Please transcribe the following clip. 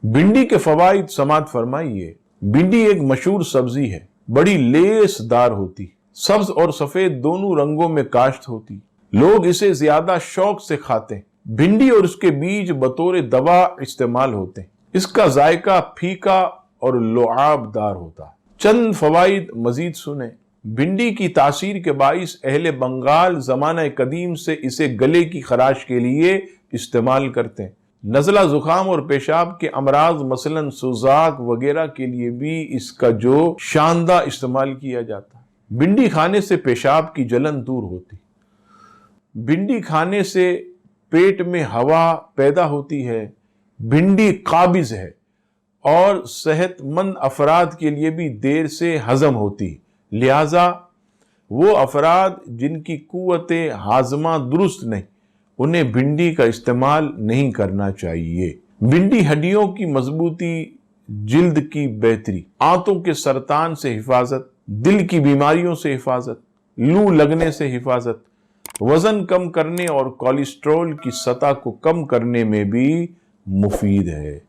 भिंडी के फवाइद समात फरमाइए। भिंडी एक मशहूर सब्जी है, बड़ी लेसदार होती, सब्ज और सफेद दोनों रंगों में काश्त होती। लोग इसे ज्यादा शौक से खाते हैं। भिंडी और उसके बीज बतौर दवा इस्तेमाल होते हैं। इसका जायका फीका और लुआबदार होता है। चंद फवाइद मजीद सुने। भिंडी की तासीर के बाइस अहले बंगाल जमाना कदीम से इसे गले की खराश के लिए इस्तेमाल करते हैं। नज़ला जुकाम और पेशाब के अमराज मसलन सुजाक वगैरह के लिए भी इसका जो शानदार इस्तेमाल किया जाता है। भिंडी खाने से पेशाब की जलन दूर होती। भिंडी खाने से पेट में हवा पैदा होती है। भिंडी काबिज है और सेहतमंद अफराद के लिए भी देर से हजम होती। लिहाजा वो अफराद जिनकी कुव्वते हाजमा दुरुस्त नहीं, उन्हें भिंडी का इस्तेमाल नहीं करना चाहिए। भिंडी हड्डियों की मजबूती, जिल्द की बेहतरी, आंतों के सरतान से हिफाजत, दिल की बीमारियों से हिफाजत, लू लगने से हिफाजत, वजन कम करने और कोलेस्ट्रॉल की सतह को कम करने में भी मुफीद है।